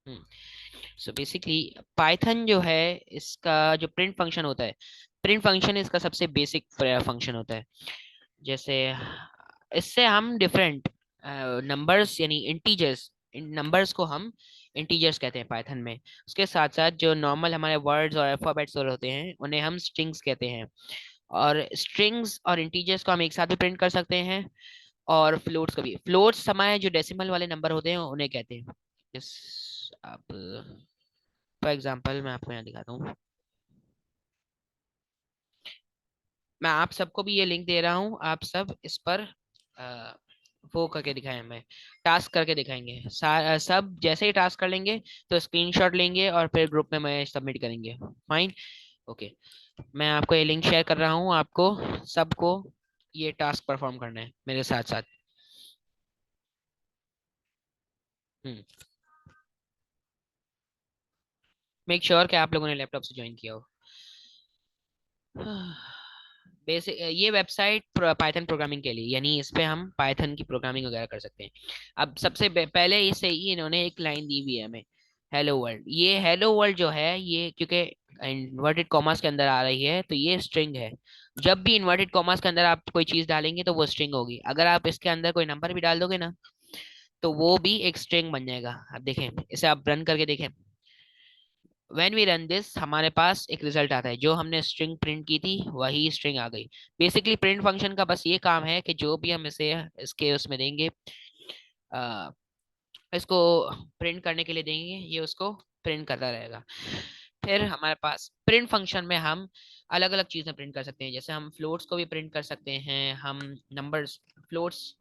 So basically Python जो है, इसका जो प्रिंट फंक्शन होता है, प्रिंट फंक्शन इसका सबसे बेसिक फंक्शन होता है। जैसे इससे हम डिफरेंट नंबर्स यानी इंटीजर्स, इन नंबर्स को हम इंटीजर्स कहते हैं पाइथन में। उसके साथ साथ जो नॉर्मल हमारे वर्ड्स और अल्फाबेट्स होते हैं उन्हें हम स्ट्रिंग्स कहते हैं। और स्ट्रिंग्स और इंटीजर्स को हम एक साथ भी प्रिंट कर सकते हैं, और फ्लोट्स को भी। फ्लोट्स हमारे जो डेसिमल वाले नंबर होते हैं उन्हें कहते हैं। इस आप फॉर एग्जांपल मैं आपको यहाँ दिखाता हूँ। मैं आप सबको भी ये लिंक दे रहा हूँ, आप सब इस पर अ, वो करके दिखाएं, हमें टास्क करके दिखाएंगे। सब जैसे ही टास्क कर लेंगे तो स्क्रीनशॉट लेंगे और फिर ग्रुप में मैं सबमिट करेंगे। फाइन। ओके, मैं आपको ये लिंक शेयर कर रहा हूँ, आपको सबको ये टास्क परफॉर्म करना है मेरे साथ साथ। हम्म। मेक श्योर कि आप लोगों ने लैपटॉप से ज्वाइन किया हो। बेसिक ये वेबसाइट पाइथन प्रोग्रामिंग के लिए, यानी इस पे हम पाइथन की प्रोग्रामिंग वगैरह कर सकते हैं। अब सबसे पहले इसे ही इन्होंने एक लाइन दी हुई है हमें, हेलो वर्ल्ड। ये हेलो वर्ल्ड जो है, ये क्योंकि इन्वर्टेड कॉमास के अंदर आ रही है तो ये स्ट्रिंग है। जब भी इन्वर्टेड कॉमास के अंदर आप कोई चीज डालेंगे तो वो स्ट्रिंग होगी। अगर आप इसके अंदर कोई नंबर भी डाल दोगे ना, तो वो भी एक स्ट्रिंग बन जाएगा। अब देखें, इसे आप रन करके देखें। व्हेन वी रन दिस, हमारे पास एक रिजल्ट आता है, जो हमने स्ट्रिंग प्रिंट की थी वही स्ट्रिंग आ गई। बेसिकली प्रिंट फंक्शन का बस ये काम है कि जो भी हम इसे इसके उसमें देंगे, आ, इसको प्रिंट करने के लिए देंगे, ये उसको प्रिंट करता रहेगा। फिर हमारे पास प्रिंट फंक्शन में हम अलग अलग चीजें प्रिंट कर सकते हैं। जैसे हम फ्लोट्स को भी प्रिंट कर सकते हैं, हम नंबर्स, फ्लोट्स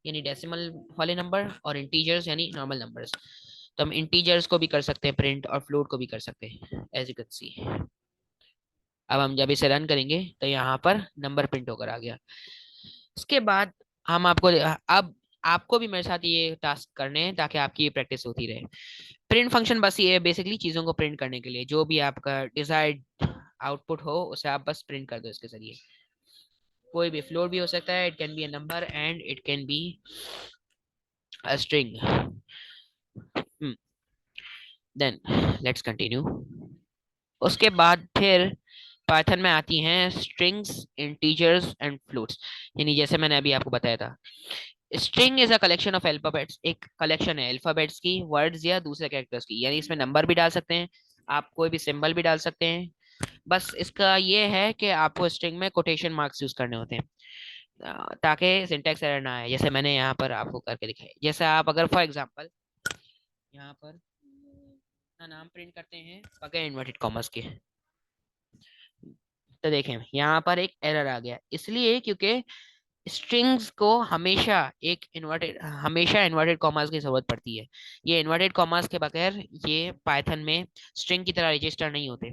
यानी डेसिमल वाले नंबर, और इंटीजर्स यानी नॉर्मल नंबर्स। तो हम इंटीजर्स को भी कर सकते हैं प्रिंट, और फ्लोट को भी कर सकते हैं, एज यू कैन सी। अब हम जब इसे रन करेंगे तो यहाँ पर नंबर प्रिंट होकर आ गया। उसके बाद हम आपको, अब आपको भी मेरे साथ ये टास्क करने हैं ताकि आपकी ये प्रैक्टिस होती रहे। प्रिंट फंक्शन बस ये है बेसिकली चीज़ों को प्रिंट करने के लिए, जो भी आपका डिजायर्ड आउटपुट हो उसे आप बस प्रिंट कर दो इसके जरिए। कोई भी फ्लोट भी हो सकता है, it can be a number and it can be a string. Then let's continue. उसके बाद फिर पाइथन में आती हैं स्ट्रिंग्स, इंटीजर्स एंड फ्लोट्स। यानी जैसे मैंने अभी आपको बताया था, string is a collection of alphabets, एक कलेक्शन है अल्फाबेट्स की, वर्ड्स या दूसरे कैरेक्टर्स की। यानी इसमें नंबर भी डाल सकते हैं, आप कोई भी सिंबल भी डाल सकते हैं। बस इसका ये है कि आपको स्ट्रिंग में कोटेशन मार्क्स यूज करने होते हैं, ताकि सिंटैक्स एरर ना आए, जैसे मैंने यहाँ पर आपको करके दिखाया। जैसे आप अगर फॉर एग्जांपल यहाँ पर अपना नाम प्रिंट करते हैं बगैर इन्वर्टेड कॉमर्स के, तो देखें यहाँ पर एक एरर आ गया, इसलिए क्योंकि स्ट्रिंग्स को हमेशा इन्वर्टेड कॉमास की जरूरत पड़ती है। ये इन्वर्टेड कॉमास के बगैर ये पाइथन में स्ट्रिंग की तरह रजिस्टर नहीं होते,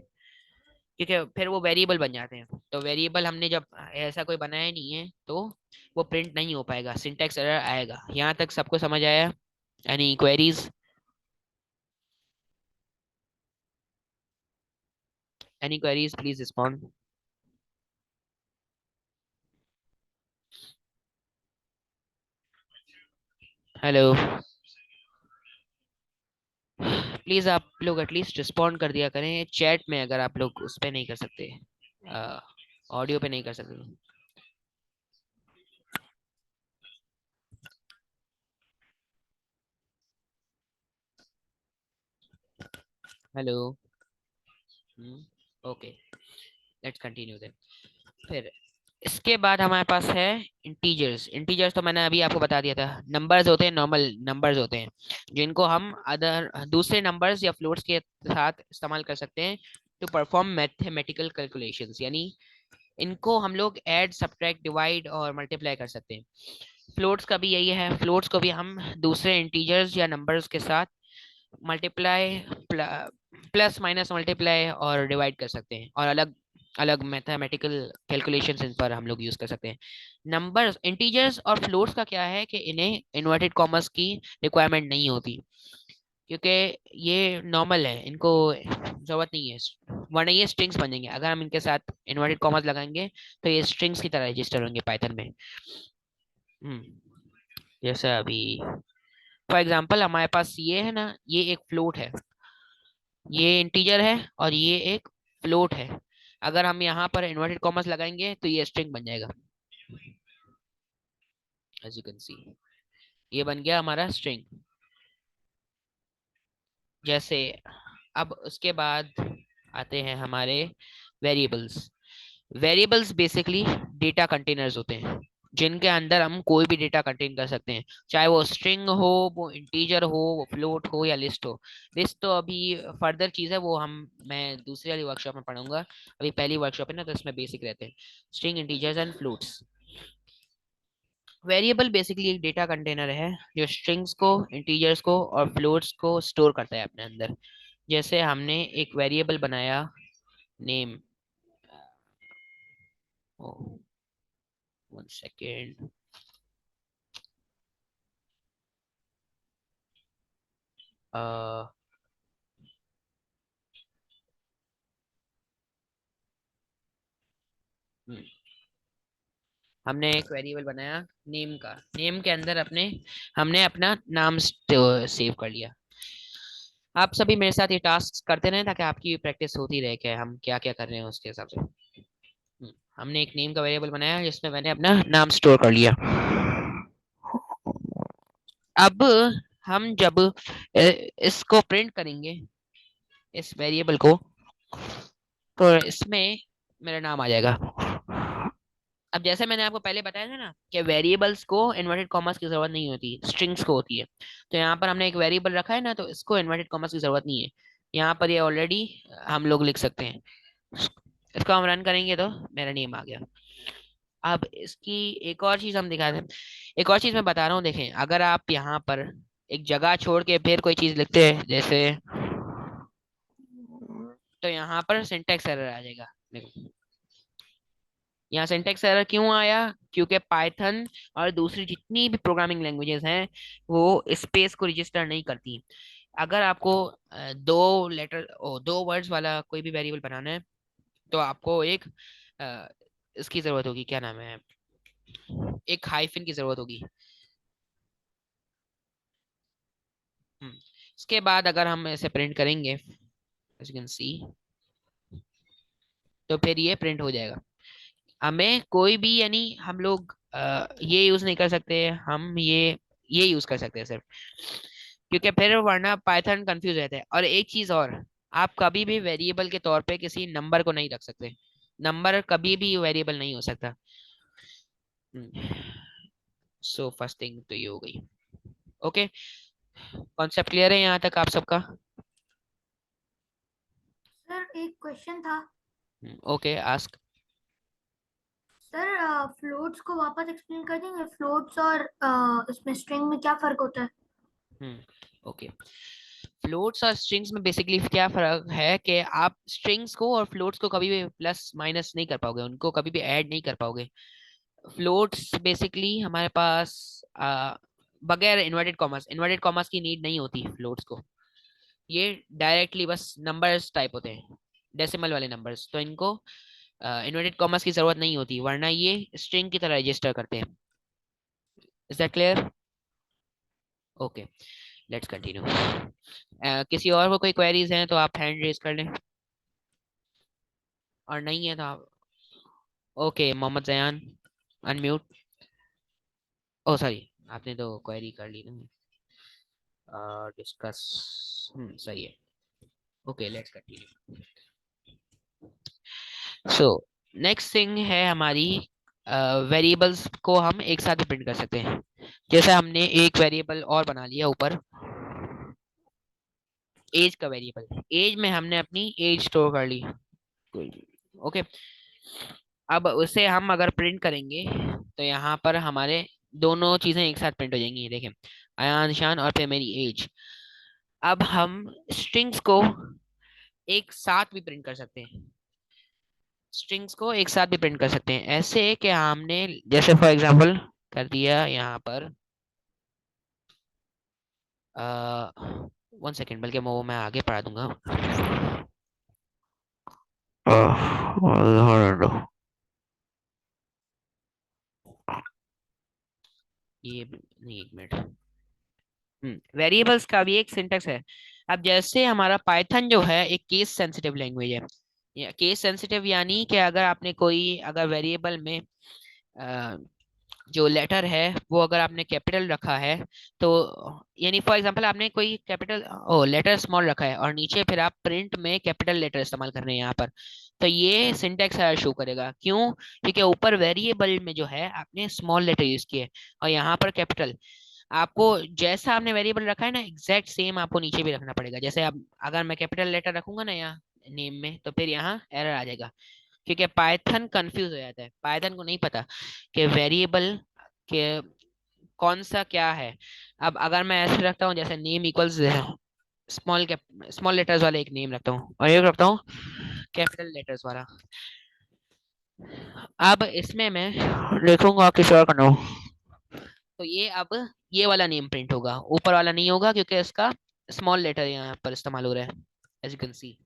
क्योंकि फिर वो वेरिएबल बन जाते हैं। तो वेरिएबल हमने जब ऐसा कोई बनाया नहीं है तो वो प्रिंट नहीं हो पाएगा, सिंटैक्स एरर आएगा। यहाँ तक सबको समझ आया? Any queries? Any queries please respond. Hello, please आप लोग एटलीस्ट रिस्पॉन्ड कर दिया करें चैट में, अगर आप लोग उस पे नहीं कर सकते, ऑडियो पे नहीं कर सकते। Hello. Okay, let's continue then. फिर इसके बाद हमारे पास है इंटीजर्स। इंटीजर्स तो मैंने अभी आपको बता दिया था, नंबर्स होते हैं, नॉर्मल नंबर्स होते हैं, जिनको हम अदर दूसरे नंबर्स या फ्लोट्स के साथ इस्तेमाल कर सकते हैं टू परफॉर्म मैथमेटिकल कैलकुलेशंस। यानी इनको हम लोग ऐड, सब्ट्रैक्ट, डिवाइड और मल्टीप्लाई कर सकते हैं। फ्लोट्स का भी यही है, फ्लोट्स को भी हम दूसरे इंटीजर्स या नंबर्स के साथ मल्टीप्लाई, प्लस माइनस मल्टीप्लाई और डिवाइड कर सकते हैं, और अलग अलग मैथमेटिकल कैलकुलेशंस इन पर हम लोग यूज कर सकते हैं। नंबर्स, इंटीजर्स और फ्लोट्स का क्या है कि इन्हें इन्वर्टेड कॉमर्स की रिक्वायरमेंट नहीं होती, क्योंकि ये नॉर्मल है, इनको जरूरत नहीं है, वरना ये स्ट्रिंग्स बनेंगे। अगर हम इनके साथ इन्वर्टेड कॉमर्स लगाएंगे तो ये स्ट्रिंग्स की तरह रजिस्टर होंगे पाइथन में। हम्म जैसा अभी फॉर एग्जाम्पल हमारे पास ये है ना, ये एक फ्लोट है, ये इंटीजर है, और ये एक फ्लोट है। अगर हम यहाँ पर इन्वर्टेड कॉमर्स लगाएंगे तो ये स्ट्रिंग बन जाएगा, एज यू कैन सी। ये बन गया हमारा स्ट्रिंग। जैसे अब उसके बाद आते हैं हमारे variables. Variables basically data containers होते हैं, जिनके अंदर हम कोई भी डेटा कंटेन कर सकते हैं, चाहे वो स्ट्रिंग हो, वो इंटीजर हो, वो फ्लोट हो, या लिस्ट हो। लिस्ट तो अभी फर्दर चीज़ है, वो मैं दूसरी वाली वर्कशॉप में पढ़ूंगा। अभी पहली वर्कशॉप है ना, तो इसमें बेसिक रहते हैं string, integers and floats. Variable basically एक डेटा कंटेनर है जो स्ट्रिंग्स को, इंटीजर्स को और फ्लोट्स को स्टोर करता है अपने अंदर। जैसे हमने एक वेरिएबल बनाया, नेम, वन सेकेंड, हमने एक वेरिएबल बनाया नेम का, नेम के अंदर हमने अपना नाम सेव कर लिया। आप सभी मेरे साथ ये टास्क करते रहें ताकि आपकी प्रैक्टिस होती रहे कि हम क्या क्या कर रहे हैं उसके हिसाब से। हमने एक नेम का वेरिएबल बनाया जिसमें मैंने अपना नाम स्टोर कर लिया। अब हम जब इसको प्रिंट करेंगे, इस वेरिएबल को, तो इसमें मेरा नाम आ जाएगा। अब जैसे मैंने आपको पहले बताया था ना कि वेरिएबल्स को इन्वर्टेड कॉमर्स की जरूरत नहीं होती, स्ट्रिंग्स को होती है। तो यहाँ पर हमने एक वेरिएबल रखा है ना, तो इसको इन्वर्टेड कॉमर्स की जरूरत नहीं है। यहाँ पर ये ऑलरेडी हम लोग लिख सकते हैं। इसको हम रन करेंगे तो मेरा नेम आ गया। अब इसकी एक और चीज हम दिखा दें, एक और चीज मैं बता रहा हूँ, देखें, अगर आप यहाँ पर एक जगह छोड़ के फिर कोई चीज लिखते हैं जैसे, तो यहाँ पर सिंटेक्स एरर आ जाएगा। देखो, यहाँ सिंटेक्स एरर क्यों आया? क्योंकि पाइथन और दूसरी जितनी भी प्रोग्रामिंग लैंग्वेजेस हैं वो स्पेस को रजिस्टर नहीं करती। अगर आपको दो लेटर ओ दो वर्ड्स वाला कोई भी वेरिएबल बनाना है, तो आपको एक इसकी जरूरत होगी, क्या नाम है, एक हाइफन की जरूरत होगी। हम्म, इसके बाद अगर हम ऐसे प्रिंट करेंगे, as you can see, तो फिर ये प्रिंट हो जाएगा। हमें कोई भी, यानी हम लोग ये यूज नहीं कर सकते, हम ये यूज कर सकते हैं सिर्फ, क्योंकि फिर वरना पाइथन कंफ्यूज रहता है। और एक चीज और, आप कभी भी वेरिएबल के तौर पे किसी नंबर को नहीं रख सकते, नंबर कभी भी वेरिएबल नहीं हो सकता। सो फर्स्ट थिंग तो ये हो गई। ओके, कॉन्सेप्ट क्लियर है यहाँ तक आप सबका? सर एक क्वेश्चन था। Okay, ask. सर फ्लोट्स को वापस एक्सप्लेन कर देंगे, फ्लोट्स और इसमें स्ट्रिंग में क्या फर्क होता है? ओके, फ्लोट्स और स्ट्रिंग्स में बेसिकली क्या फर्क है कि आप स्ट्रिंग्स को और फ्लोट्स को कभी भी प्लस माइनस नहीं कर पाओगे, उनको कभी भी ऐड नहीं कर पाओगे। फ्लोट्स बेसिकली हमारे पास बगैर इन्वर्टेड कॉमर्स की नीड नहीं होती फ्लोट्स को। ये डायरेक्टली बस नंबर्स टाइप होते हैं, डेसिमल वाले नंबर्स, तो इनको इन्वर्टेड कॉमर्स की जरूरत नहीं होती, वरना ये स्ट्रिंग की तरह रजिस्टर करते हैं। Is that clear? Okay, let's continue. किसी और को कोई क्वेरीज हैं तो आप हैंड रेज कर लें, और नहीं है तो आप, ओके, मोहम्मद जयान, अनम्यूट। ओ सॉरी, आपने तो क्वेरी कर ली ना, डिस्कस, सही है। Okay, let's continue. So next thing है हमारी, वेरिएबल्स को हम एक साथ भी प्रिंट कर सकते हैं। जैसे हमने एक वेरिएबल और बना लिया ऊपर, एज का वेरिएबल, एज में हमने अपनी एज स्टोर कर ली। ओके, अब उसे हम अगर प्रिंट करेंगे तो यहाँ पर हमारे दोनों चीजें एक साथ प्रिंट हो जाएंगी। देखें, अयान निशान और फिर मेरी एज। अब हम स्ट्रिंग्स को एक साथ भी प्रिंट कर सकते हैं, स्ट्रिंग्स को एक साथ भी प्रिंट कर सकते हैं, ऐसे कि हमने जैसे फॉर एग्जांपल कर दिया यहाँ पर, वन सेकेंड, बल्कि वो मैं आगे पढ़ा दूंगा। ये नहीं, एक मिनट, वेरिएबल्स का भी एक सिंटेक्स है। अब जैसे हमारा पाइथन जो है एक केस सेंसिटिव लैंग्वेज है। केस सेंसिटिव यानी कि अगर आपने कोई अगर वेरिएबल में जो लेटर है वो अगर आपने कैपिटल रखा है तो यानी फॉर एग्जांपल आपने कोई कैपिटल ओ लेटर स्मॉल रखा है और नीचे फिर आप प्रिंट में कैपिटल लेटर इस्तेमाल कर रहे हैं यहाँ पर, तो ये सिंटेक्स एरर शो करेगा। क्यों? क्योंकि ऊपर वेरिएबल में जो है आपने स्मॉल लेटर यूज किए और यहाँ पर कैपिटल। आपको जैसा आपने वेरिएबल रखा है ना एग्जैक्ट सेम आपको नीचे भी रखना पड़ेगा। जैसे अब अगर मैं कैपिटल लेटर रखूंगा ना यहाँ नेम में तो फिर यहाँ एरर आ जाएगा, क्योंकि पाइथन कंफ्यूज हो जाता है। पाइथन को नहीं पता कि वेरिएबल के कौन सा क्या है। अब अगर मैं ऐसे रखता हूँ जैसे name equals small cap small letters वाला एक नेम रखता हूँ और एक रखता हूँ कैपिटल लेटर्स वाला। अब इसमें मैं लिखूंगा किसी और का नाम, तो ये अब ये वाला नेम प्रिंट होगा, ऊपर वाला नहीं होगा क्योंकि इसका स्मॉल लेटर यहाँ पर इस्तेमाल हो रहा है, as you can see.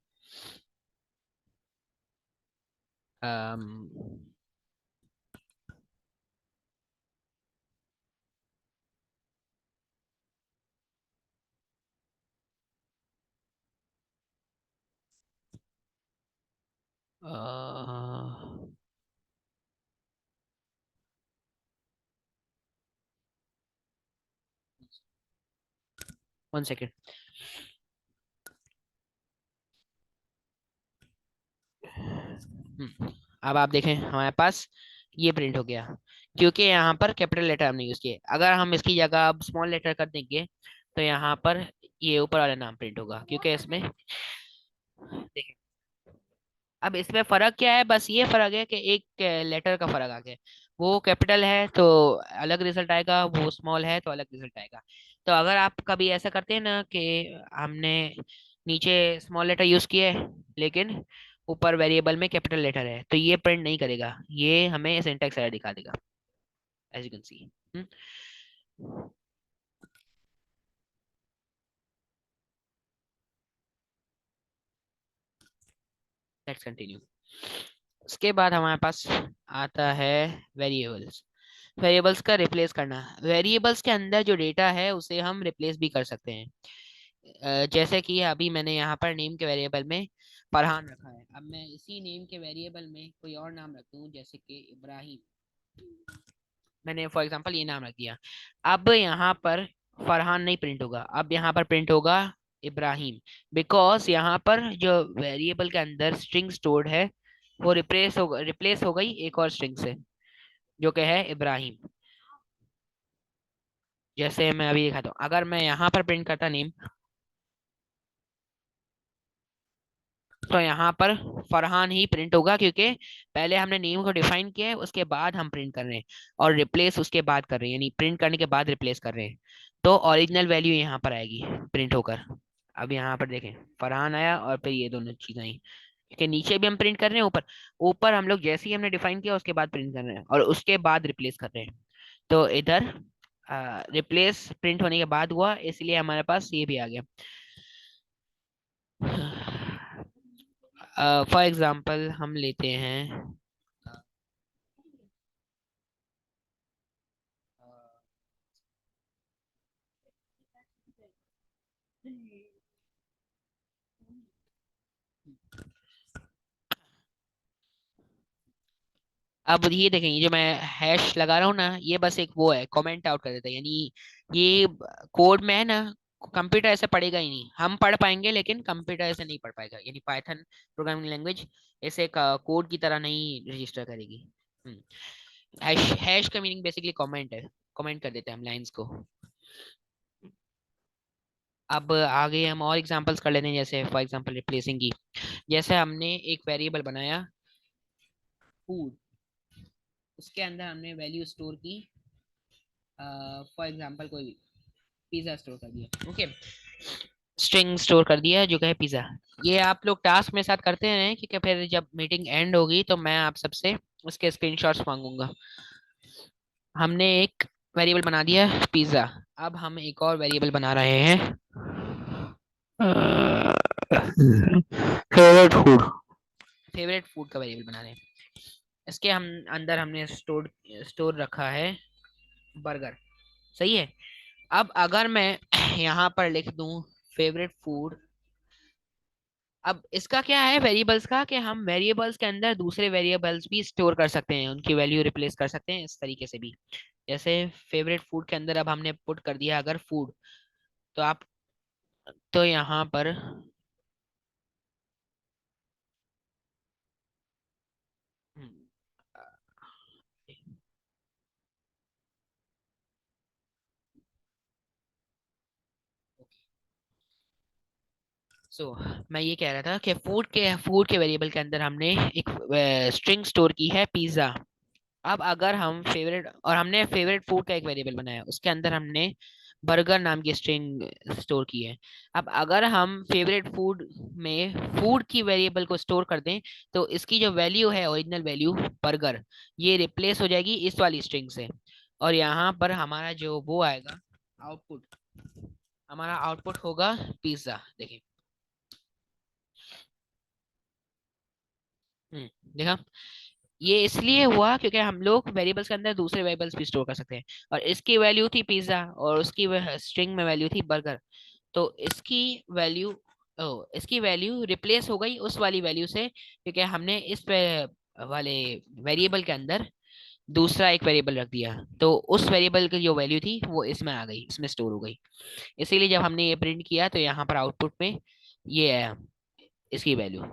One second. अब आप देखें हमारे पास ये प्रिंट हो गया क्योंकि यहाँ पर कैपिटल लेटर हमने यूज किए। अगर हम इसकी जगह अब स्मॉल लेटर कर देंगे तो यहाँ पर ये ऊपर वाला नाम प्रिंट होगा, क्योंकि इसमें देखें अब इसमें फर्क क्या है, बस ये फर्क है कि एक लेटर का फर्क आ गया। वो कैपिटल है तो अलग रिजल्ट आएगा, वो स्मॉल है तो अलग रिजल्ट आएगा। तो अगर आप कभी ऐसा करते हैं ना कि हमने नीचे स्मॉल लेटर यूज किए लेकिन ऊपर वेरिएबल में कैपिटल लेटर है तो ये प्रिंट नहीं करेगा, ये हमें सिंटैक्स एरर दिखा देगा, as you can see. Let's continue. उसके बाद हमारे पास आता है वेरिएबल्स। वेरिएबल्स का रिप्लेस करना। वेरिएबल्स के अंदर जो डेटा है उसे हम रिप्लेस भी कर सकते हैं। जैसे कि अभी मैंने यहाँ पर नेम के वेरिएबल में फरहान रखा है, अब मैं इसी नेम के वेरिएबल में कोई और नाम रख दूँ जैसे कि इब्राहिम। मैंने फॉर एग्जांपल ये नाम रख दिया। अब यहाँ पर फरहान नहीं प्रिंट होगा, अब यहाँ पर प्रिंट होगा इब्राहिम, बिकॉज यहाँ पर जो वेरिएबल के अंदर स्ट्रिंग स्टोर्ड है वो रिप्लेस हो गई एक और स्ट्रिंग से जो कि है इब्राहिम। जैसे मैं अभी दिखाता हूँ, अगर मैं यहाँ पर प्रिंट करता नेम तो यहाँ पर फरहान ही प्रिंट होगा, क्योंकि पहले हमने नेम को डिफाइन किया है उसके बाद हम प्रिंट कर रहे हैं और रिप्लेस उसके बाद कर रहे हैं, यानी प्रिंट करने के बाद रिप्लेस कर रहे हैं। तो ओरिजिनल वैल्यू यहाँ पर आएगी प्रिंट होकर। अब यहाँ पर देखें फरहान आया और फिर ये दोनों चीजें आई, क्योंकि नीचे भी हम प्रिंट कर रहे हैं, ऊपर ऊपर हम लोग जैसे ही हमने डिफाइन किया उसके बाद प्रिंट कर रहे हैं और उसके बाद रिप्लेस कर रहे हैं। तो इधर रिप्लेस प्रिंट होने के बाद हुआ इसलिए हमारे पास ये भी आ गया। फॉर एग्जाम्पल हम लेते हैं अब ये देखें, ये जो मैं हैश लगा रहा हूँ ना ये बस एक वो है कमेंट आउट कर देता है, यानी ये कोड में है ना, कंप्यूटर ऐसे पढ़ेगा ही नहीं। हम पढ़ पाएंगे लेकिन कंप्यूटर ऐसे नहीं पढ़ पाएगा, यानी पाइथन प्रोग्रामिंग लैंग्वेज ऐसे कोड की तरह नहीं रजिस्टर करेगी। हैश हैश का मीनिंग बेसिकली कमेंट है, कमेंट कर देते हैं हम लाइंस को। अब आगे हम और एग्जांपल्स कर लेते हैं, जैसे फॉर एग्जांपल रिप्लेसिंग की। जैसे हमने एक वेरिएबल बनाया फूड, उसके अंदर हमने वैल्यू स्टोर की, फॉर एग्जांपल कोई पिज्जा स्टोर कर दिया, ओके, स्ट्रिंग स्टोर कर दिया जो कि है पिज्जा। ये आप लोग टास्क में साथ करते हैं क्योंकि फिर जब मीटिंग एंड होगी तो मैं आप सबसे उसके स्क्रीनशॉट्स मांगूंगा। हमने एक वेरिएबल बना दिया पिज्जा। अब हम एक और वेरिएबल बना रहे हैं फेवरेट फूड। फेवरेट फूड का वेरिएबल बना रहे हैं। इसके हम अंदर हमने स्टोर स्टोर रखा है बर्गर, सही है। अब अगर मैं यहाँ पर लिख दूं फेवरेट फूड, अब इसका क्या है वेरिएबल्स का, कि हम वेरिएबल्स के अंदर दूसरे वेरिएबल्स भी स्टोर कर सकते हैं, उनकी वैल्यू रिप्लेस कर सकते हैं इस तरीके से भी। जैसे फेवरेट फूड के अंदर अब हमने पुट कर दिया अगर फूड, तो आप, तो यहाँ पर मैं ये कह रहा था कि फूड के वेरिएबल के अंदर हमने एक स्ट्रिंग स्टोर की है पिज्जा। अब अगर हम फेवरेट, और हमने फेवरेट फूड का एक वेरिएबल बनाया, उसके अंदर हमने बर्गर नाम की स्ट्रिंग स्टोर की है। अब अगर हम फेवरेट फूड में फूड की वेरिएबल को स्टोर कर दें, तो इसकी जो वैल्यू है ओरिजिनल वैल्यू बर्गर, ये रिप्लेस हो जाएगी इस वाली स्ट्रिंग से, और यहाँ पर हमारा जो वो आएगा आउटपुट, हमारा आउटपुट होगा पिज्जा। देखिए, देखा, ये इसलिए हुआ क्योंकि हम लोग वेरिएबल्स के अंदर दूसरे वेरिएबल्स भी स्टोर कर सकते हैं, और इसकी वैल्यू थी पिज्जा और उसकी स्ट्रिंग में वैल्यू थी बर्गर। तो वैल्यू इसकी वैल्यू रिप्लेस हो गई उस वाली वैल्यू से, क्योंकि हमने इस पे वाले वेरिएबल के अंदर दूसरा एक वेरिएबल रख दिया, तो उस वेरिएबल की जो वैल्यू थी वो इसमें आ गई, इसमें स्टोर हो गई। इसीलिए जब हमने ये प्रिंट किया तो यहाँ पर आउटपुट में ये आया, इसकी value.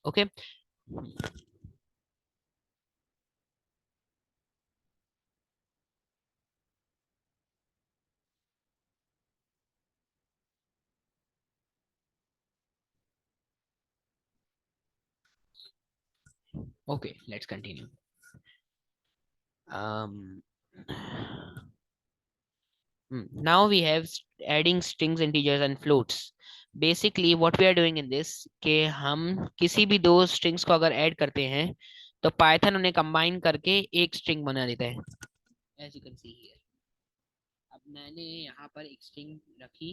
Okay. Okay, let's continue. um now we have adding strings, integers and floats. Basically what we are doing in this, कि हम किसी भी दो strings को अगर ऐड करते हैं तो पाइथन उन्हें कंबाइन करके एक स्ट्रिंग बना देता है, as you can see here। अब मैंने यहाँ पर एक स्ट्रिंग रखी,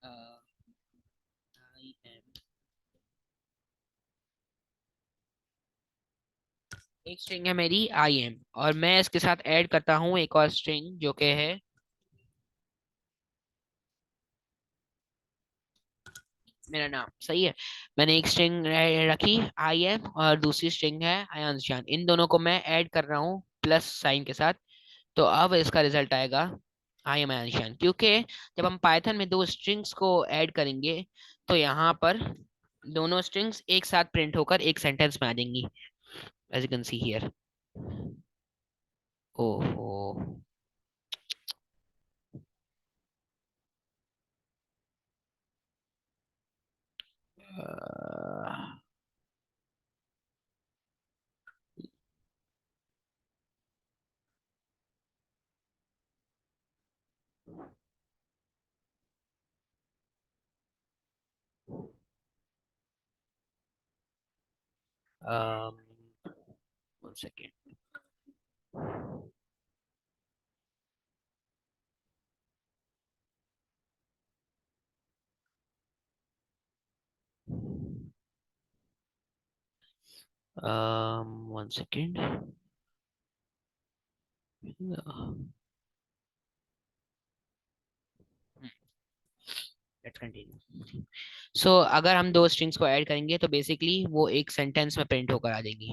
I am, एक स्ट्रिंग है मेरी आई एम, और मैं इसके साथ ऐड करता हूँ एक और स्ट्रिंग जो कि है मेरा नाम। सही है, मैंने एक स्ट्रिंग रखी आई एम और दूसरी स्ट्रिंग है अयांशान, इन दोनों को मैं ऐड कर रहा हूँ प्लस साइन के साथ। तो अब इसका रिजल्ट आएगा आई एम अयांशान, क्योंकि जब हम पाइथन में दो स्ट्रिंग्स को ऐड करेंगे तो यहाँ पर दोनों स्ट्रिंग्स एक साथ प्रिंट होकर एक सेंटेंस में आ जाएंगी, as you can see here. ओहो। um, 1 second। One second। Let's continue. So अगर हम दो स्ट्रिंग्स को ऐड करेंगे तो बेसिकली वो एक सेंटेंस में प्रिंट होकर आ जाएंगी।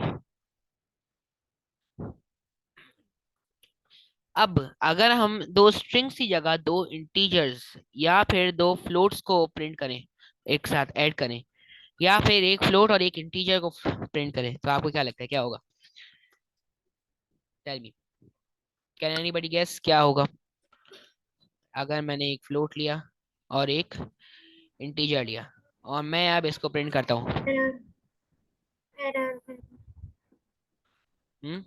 अब अगर हम दो स्ट्रिंग्स की जगह दो इंटीजर्स या फिर दो फ्लोट्स को प्रिंट करें, एक साथ ऐड करें, या फिर एक फ्लोट और एक इंटीजर को प्रिंट करें, तो आपको क्या लगता है क्या होगा? Tell me, can anybody guess क्या होगा? अगर मैंने एक फ्लोट लिया और एक इंटीजर लिया और मैं अब इसको प्रिंट करता हूँ। Error, error. Hmm.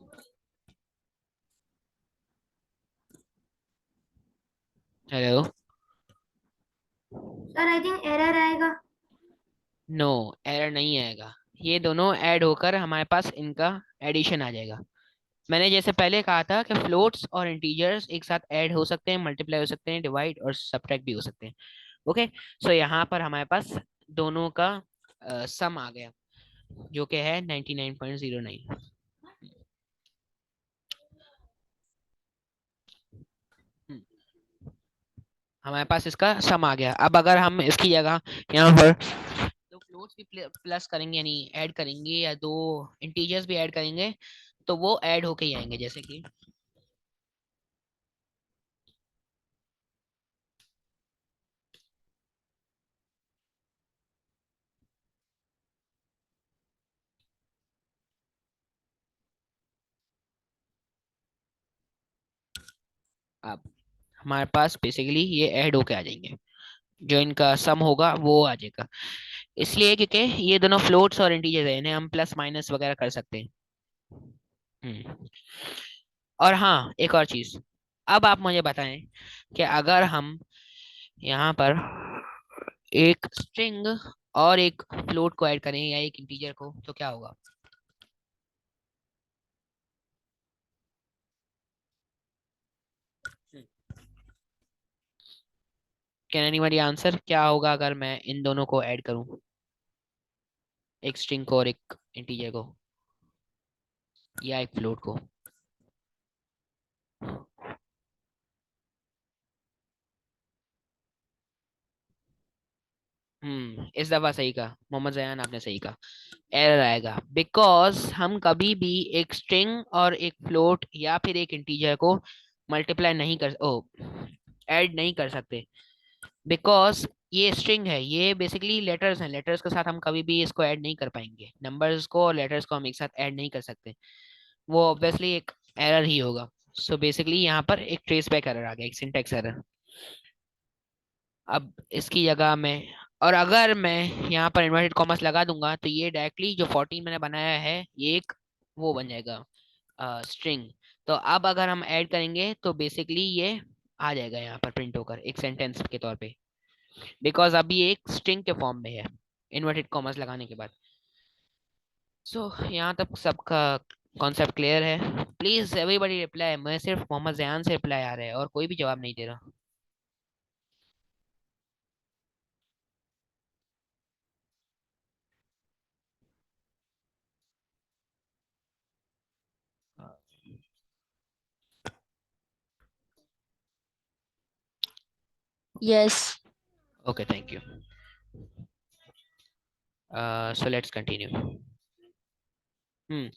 Hello. Sir I think error आएगा। नो, एरर नहीं आएगा, ये दोनों ऐड होकर हमारे पास इनका एडिशन आ जाएगा। मैंने जैसे पहले कहा था कि फ्लोट्स और इंटीजर्स एक साथ ऐड हो सकते हैं, मल्टीप्लाई हो सकते हैं, डिवाइड और सब्ट्रैक्ट भी हो सकते हैं। ओके। सो यहाँ पर हमारे पास दोनों का सम आ गया जो कि है 99.09। हमारे पास इसका सम आ गया। अब अगर हम इसकी जगह यहाँ पर दो फ्लोट्स भी प्लस करेंगे यानी ऐड करेंगे, या दो इंटीजर्स भी ऐड करेंगे, तो वो ऐड होके ही आएंगे। जैसे कि अब हमारे पास बेसिकली ये ऐड होके आ जाएंगे, जो इनका सम होगा वो आ जाएगा। इसलिए क्योंकि ये दोनों फ्लोट्स और इंटीजर्स है, इन्हें हम प्लस माइनस वगैरह कर सकते हैं। हम्म। और हाँ, एक और चीज, अब आप मुझे बताएं कि अगर हम यहाँ पर एक स्ट्रिंग और एक फ्लोट को ऐड करें या एक इंटीजर को, तो क्या होगा? कैन एनीबॉडी आंसर, क्या होगा अगर मैं इन दोनों को ऐड करूं, एक स्ट्रिंग को और एक इंटीजर को, या एक फ्लोट को? इस दफा सही कहा मोहम्मद जयान, आपने सही कहा। एरर आएगा बिकॉज हम कभी भी एक स्ट्रिंग और एक फ्लोट या फिर एक इंटीजर को मल्टीप्लाई नहीं कर ओ ऐड नहीं कर सकते, बिकॉज ये स्ट्रिंग है, ये बेसिकली लेटर्स हैं, लेटर्स के साथ हम कभी भी इसको ऐड नहीं कर पाएंगे, नंबर्स को और लेटर्स को हम एक साथ ऐड नहीं कर सकते। वो ऑब्वियसली एक एरर ही होगा। सो बेसिकली यहाँ पर एक ट्रेस बैक एरर आ गया, एक सिंटेक्स एरर। अब इसकी जगह मैं, और अगर मैं यहाँ पर इन्वर्टेड कॉमर्स लगा दूंगा, तो ये डायरेक्टली जो 14 मैंने बनाया है ये एक वो बन जाएगा स्ट्रिंग। तो अब अगर हम ऐड करेंगे तो बेसिकली ये आ जाएगा यहाँ पर प्रिंट होकर एक सेंटेंस के तौर पे, बिकॉज अभी ये एक स्ट्रिंग के फॉर्म में है इन्वर्टेड कॉमर्स लगाने के बाद। सो यहाँ तक सबका कॉन्सेप्ट क्लियर है? प्लीज एवरीबॉडी रिप्लाई, मैं सिर्फ मोहम्मद जयान से रिप्लाई आ रहा है और कोई भी जवाब नहीं दे रहा। Yes. Okay, thank you. So let's continue. Hmm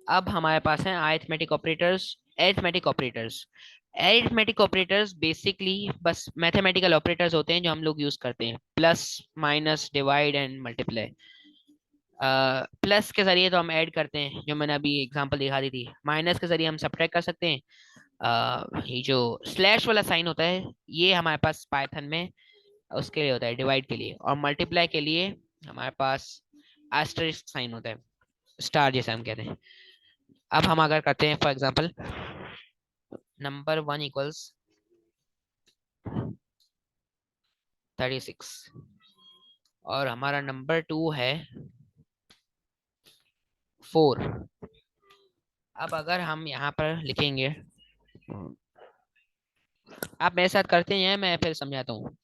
अब हमारे पास है arithmetic operators. Arithmetic operators arithmetic operators basically बस मैथमेटिकल ऑपरेटर्स होते हैं जो हम लोग यूज करते हैं, plus minus divide and multiply. Plus के जरिए तो हम ऐड करते हैं, जो मैंने अभी एग्जांपल दिखा दी थी। माइनस के जरिए हम सब्ट्रैक्ट कर सकते हैं। ये जो स्लैश वाला साइन होता है, ये हमारे पास पाइथन में उसके लिए होता है, डिवाइड के लिए। और मल्टीप्लाई के लिए हमारे पास एस्टरिस्क साइन होता है, स्टार जैसे हम कहते हैं। अब हम अगर करते हैं फॉर एग्जांपल, नंबर 1 इक्वल्स 36 और हमारा नंबर 2 है 4। अब अगर हम यहाँ पर लिखेंगे, आप मेरे साथ करते हैं, मैं फिर समझाता हूँ।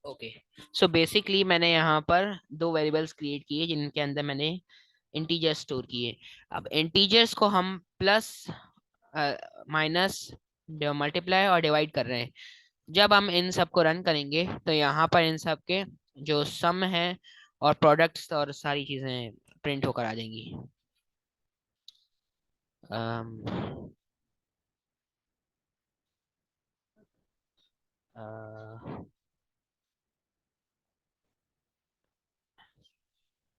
ओके, सो बेसिकली मैंने यहाँ पर दो वेरिएबल्स क्रिएट किए जिनके अंदर मैंने इंटीजर्स स्टोर किए। अब इंटीजर्स को हम प्लस माइनस मल्टीप्लाई और डिवाइड कर रहे हैं। जब हम इन सब को रन करेंगे तो यहाँ पर इन सब के जो सम है और प्रोडक्ट्स और सारी चीजें प्रिंट होकर आ जाएंगी। अम, अ,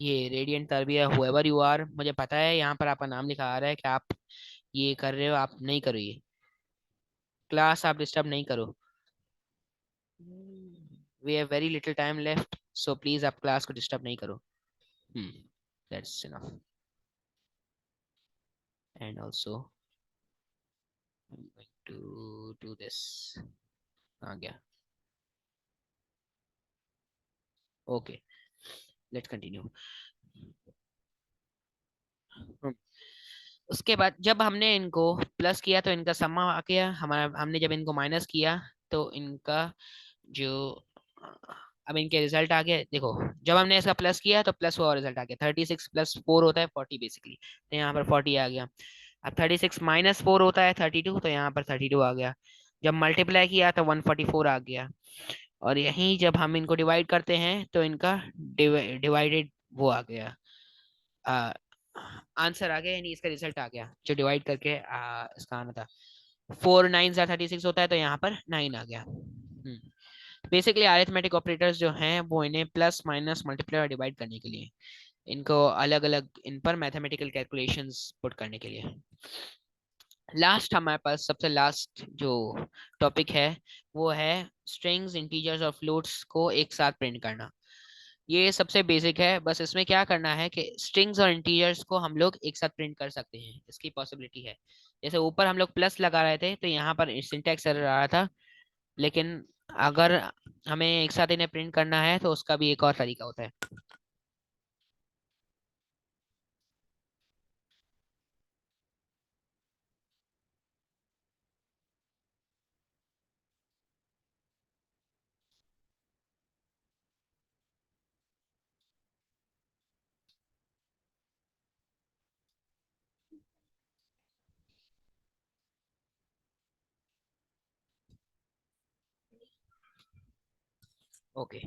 ये रेडियंट तरबिया हुएवर यू आर, मुझे पता है यहाँ पर आपका नाम लिखा आ रहा है कि आप ये कर रहे हो, आप नहीं करो ये। क्लास आप डिस्टर्ब नहीं करो। We have very little time left, so please आप क्लास को डिस्टर्ब नहीं करो। Hmm that's enough. And also I am going to do this. आ गया। Okay, let's continue. उसके बाद जब हमने इनको प्लस किया तो इनका सम्मा आ गया हमारा, हमने जब इनको माइनस किया तो इनका जो अब इनके रिजल्ट आ गए। देखो जब हमने इसका प्लस किया तो प्लस हुआ और रिजल्ट आ गया, 36 + 4 होता है 40 बेसिकली, तो यहाँ पर 40 आ गया। अब 36 - 4 होता है 32, तो यहाँ पर 32 आ गया। जब मल्टीप्लाई किया तो 144 आ गया। और यहीं जब हम इनको डिवाइड करते हैं तो इनका डिवाइडेड वो आ गया, आंसर आ गया, यानी इसका रिजल्ट आ गया जो डिवाइड करके इसका आना था। 4 9 36 होता है, तो यहाँ पर 9 आ गया। बेसिकली अरिथमेटिक ऑपरेटर्स जो हैं वो इन्हें प्लस माइनस मल्टीप्लाई और डिवाइड करने के लिए, इनको अलग अलग इन पर मैथमेटिकल कैलकुलेशंस पुट करने के लिए। लास्ट हमारे पास सबसे लास्ट जो टॉपिक है वो है स्ट्रिंग्स इंटीजर्स और फ्लोट्स को एक साथ प्रिंट करना। ये सबसे बेसिक है, बस इसमें क्या करना है कि स्ट्रिंग्स और इंटीजर्स को हम लोग एक साथ प्रिंट कर सकते हैं, इसकी पॉसिबिलिटी है। जैसे ऊपर हम लोग प्लस लगा रहे थे तो यहाँ पर सिंटैक्स एरर आ रहा था, लेकिन अगर हमें एक साथ इन्हें प्रिंट करना है तो उसका भी एक और तरीका होता है। ओके,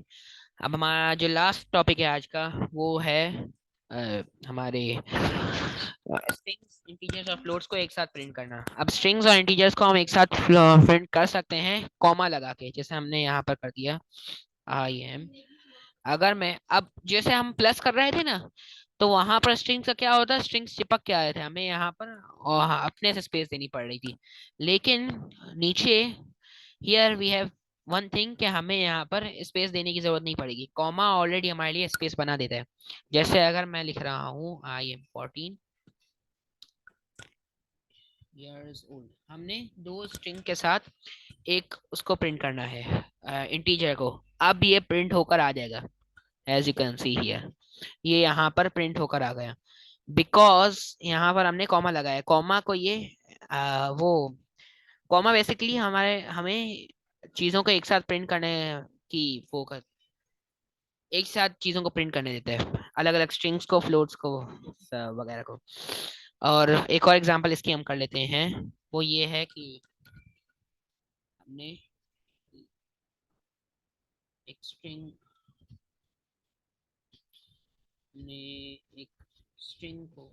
अब हमारा जो लास्ट टॉपिक है आज का वो है हमारे स्ट्रिंग्स इंटीजर्स और फ्लोट्स को एक साथ प्रिंट करना। अब स्ट्रिंग्स और इंटीजर्स को हम एक साथ प्रिंट कर सकते हैं कॉमा लगा के, जैसे हमने यहाँ पर कर दिया आई एम। अगर मैं अब जैसे हम प्लस कर रहे थे ना, तो वहां पर स्ट्रिंग्स का क्या होता है, स्ट्रिंग्स चिपक के आए थे, हमें यहाँ पर और हाँ, अपने से स्पेस देनी पड़ रही थी। लेकिन नीचे here we have one thing कि हमें यहाँ पर स्पेस देने की जरूरत नहीं पड़ेगी, कॉमा ऑलरेडी हमारे लिए स्पेस बना देता है। जैसे अगर मैं लिख रहा हूँ आई एम 14 years old, हमने दो स्ट्रिंग के साथ एक उसको प्रिंट करना है इंटीजर को। अब ये प्रिंट होकर आ जाएगा, as you can see here, ये यहाँ पर प्रिंट होकर आ गया बिकॉज यहाँ पर हमने कॉमा लगाया। कॉमा को ये वो कॉमा बेसिकली हमारे हमें चीजों को एक साथ प्रिंट करने की वो कर, एक साथ चीजों को प्रिंट करने देते हैं, अलग अलग स्ट्रिंग्स को फ्लोट्स को वगैरह को। और एक और एग्जांपल इसकी हम कर लेते हैं, वो ये है कि हमने एक स्ट्रिंग ने एक स्ट्रिंग को